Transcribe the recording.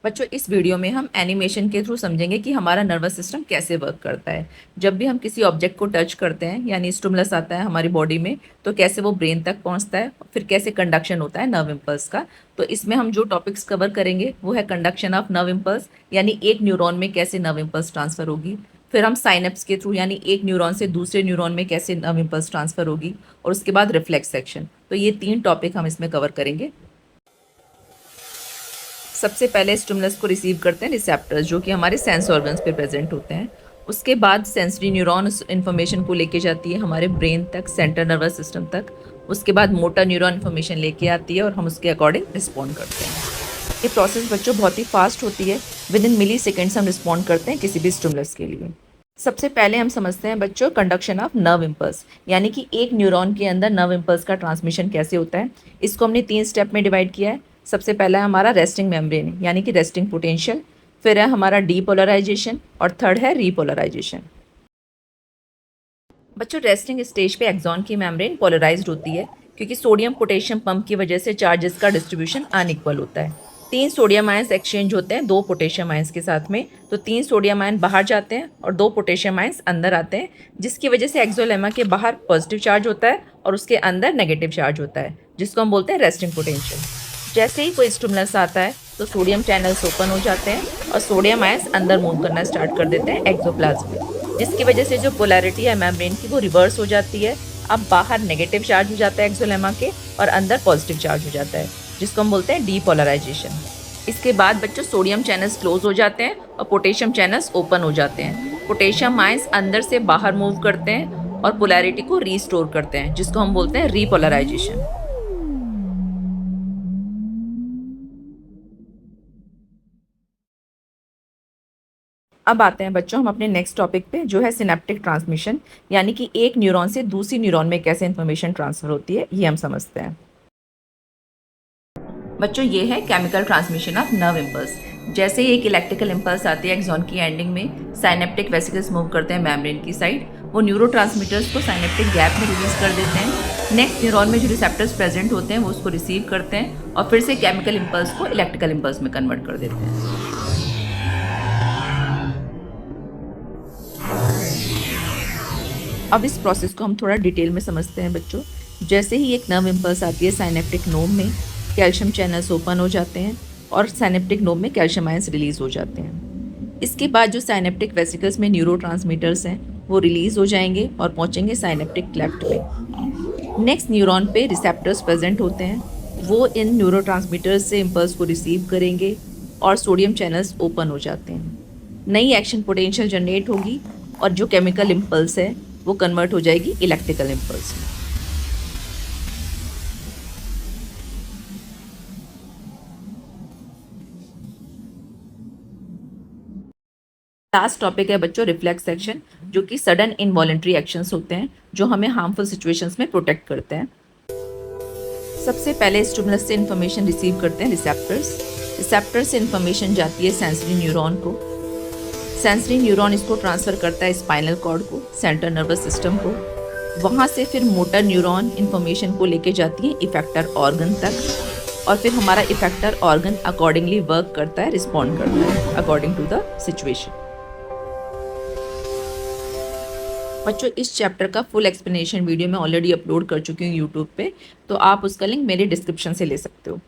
बच्चों इस वीडियो में हम एनिमेशन के थ्रू समझेंगे कि हमारा नर्वस सिस्टम कैसे वर्क करता है। जब भी हम किसी ऑब्जेक्ट को टच करते हैं यानी स्टिमुलस आता है हमारी बॉडी में, तो कैसे वो ब्रेन तक पहुंचता है, फिर कैसे कंडक्शन होता है नर्व इम्पल्स का। तो इसमें हम जो टॉपिक्स कवर करेंगे वो है कंडक्शन ऑफ नर्व इम्पल्स, यानी एक न्यूरॉन में कैसे नर्व इम्पल्स ट्रांसफर होगी। फिर हम साइनेप्स के थ्रू यानी एक न्यूरॉन से दूसरे न्यूरॉन में कैसे नर्व इम्पल्स ट्रांसफर होगी, और उसके बाद रिफ्लेक्स सेक्शन। तो ये 3 टॉपिक हम इसमें कवर करेंगे। सबसे पहले स्टिमुलस को रिसीव करते हैं रिसेप्टर्स, जो कि हमारे सेंस ऑर्गन्स पे प्रेजेंट होते हैं। उसके बाद सेंसरी न्यूरॉन उस इन्फॉर्मेशन को लेके जाती है हमारे ब्रेन तक, सेंट्रल नर्वस सिस्टम तक। उसके बाद मोटर न्यूरॉन इन्फॉर्मेशन लेके आती है और हम उसके अकॉर्डिंग रिस्पॉन्ड करते हैं। ये प्रोसेस बच्चों बहुत ही फास्ट होती है, विद इन मिली सेकेंड्स हम रिस्पॉन्ड करते हैं किसी भी स्टिमुलस के लिए। सबसे पहले हम समझते हैं बच्चों कंडक्शन ऑफ नर्व इम्पल्स, यानी कि एक न्यूरॉन के अंदर नर्व इम्पल्स का ट्रांसमिशन कैसे होता है। इसको हमने 3 स्टेप में डिवाइड किया है। सबसे पहला है हमारा रेस्टिंग मेम्ब्रेन यानी कि रेस्टिंग पोटेंशियल, फिर है हमारा डीपोलराइजेशन, और थर्ड है रीपोलराइजेशन। बच्चों रेस्टिंग स्टेज पे एक्सॉन की मेम्ब्रेन पोलराइज्ड होती है, क्योंकि सोडियम पोटेशियम पंप की वजह से चार्जेस का डिस्ट्रीब्यूशन अनइक्वल होता है। 3 सोडियम आयंस एक्सचेंज होते हैं 2 पोटेशियम आयंस के साथ में, तो 3 सोडियम आयन बाहर जाते हैं और 2 पोटेशियम आयंस अंदर आते हैं, जिसकी वजह से एक्सोलेमा के बाहर पॉजिटिव चार्ज होता है और उसके अंदर नेगेटिव चार्ज होता है, जिसको हम बोलते हैं रेस्टिंग पोटेंशियल। जैसे ही कोई स्टिमुलस आता है तो सोडियम चैनल्स ओपन हो जाते हैं और सोडियम आयंस अंदर मूव करना स्टार्ट कर देते हैं एक्सोप्लाज्म में, जिसकी वजह से जो पोलैरिटी है मेम्ब्रेन की वो रिवर्स हो जाती है। अब बाहर नेगेटिव चार्ज हो जाता है एक्सोलेमा के और अंदर पॉजिटिव चार्ज हो जाता है, जिसको हम बोलते हैं डीपोलराइजेशन। इसके बाद बच्चों सोडियम चैनल्स क्लोज हो जाते हैं और पोटेशियम चैनल्स ओपन हो जाते हैं। पोटेशियम आयंस अंदर से बाहर मूव करते हैं और पोलैरिटी को रीस्टोर करते हैं, जिसको हम बोलते हैं रीपोलराइजेशन। अब आते हैं बच्चों हम अपने नेक्स्ट टॉपिक पे, जो है सिनेप्टिक ट्रांसमिशन, यानी कि एक न्यूरॉन से दूसरी न्यूरॉन में कैसे इन्फॉर्मेशन ट्रांसफर होती है, ये हम समझते हैं। बच्चों ये है chemical transmission of nerve impulse. जैसे ही एक इलेक्ट्रिकल इम्पल्स आती है एक्सॉन की एंडिंग में, साइनेप्टिक वेसिकल्स मूव करते हैं मेम्ब्रेन की साइड, वो न्यूरोट्रांसमीटर्स को साइनेप्टिक गैप में रिलीज कर देते हैं। नेक्स्ट न्यूरॉन में जो रिसेप्टर्स प्रेजेंट होते हैं वो उसको रिसीव करते हैं और फिर से केमिकल इम्पल्स को इलेक्ट्रिकल इम्पल्स में कन्वर्ट कर देते हैं। अब इस प्रोसेस को हम थोड़ा डिटेल में समझते हैं बच्चों। जैसे ही एक नर्व इम्पल्स आती है साइनेप्टिक नोब में, कैल्शियम चैनल्स ओपन हो जाते हैं और साइनेप्टिक नोब में कैल्शियम आयंस रिलीज हो जाते हैं। इसके बाद जो साइनेप्टिक वेसिकल्स में न्यूरोट्रांसमीटर्स हैं वो रिलीज हो जाएंगे और पहुंचेंगे साइनेप्टिक क्लेफ्ट में। नेक्स्ट न्यूरॉन पे रिसेप्टर्स प्रेजेंट होते हैं, वो इन न्यूरोट्रांसमीटर्स से इम्पल्स को रिसीव करेंगे और सोडियम चैनल्स ओपन हो जाते हैं। नई एक्शन पोटेंशियल जनरेट होगी और जो केमिकल इम्पल्स है वो कन्वर्ट हो जाएगी इलेक्ट्रिकल इम्पल्स में। लास्ट टॉपिक है बच्चों रिफ्लेक्स एक्शन, जो कि सडन इनवॉलेंट्री एक्शंस होते हैं जो हमें हार्मफुल सिचुएशंस में प्रोटेक्ट करते हैं। सबसे पहले स्टिमुलस से इन्फॉर्मेशन रिसीव करते हैं रिसेप्टर्स। रिसेप्टर से इन्फॉर्मेशन जाती है सेंसरी न्यूरॉन को। सेंसरी न्यूरॉन इसको ट्रांसफ़र करता है स्पाइनल कॉर्ड को, सेंट्रल नर्वस सिस्टम को। वहाँ से फिर मोटर न्यूरॉन इन्फॉर्मेशन को लेके जाती है इफेक्टर ऑर्गन तक, और फिर हमारा इफेक्टर ऑर्गन अकॉर्डिंगली वर्क करता है, रिस्पॉन्ड करता है अकॉर्डिंग टू द सिचुएशन। बच्चों इस चैप्टर का फुल एक्सप्लेनेशन वीडियो मैं ऑलरेडी अपलोड कर चुकी हूँ यूट्यूब पे, तो आप उसका लिंक मेरे डिस्क्रिप्शन से ले सकते हो।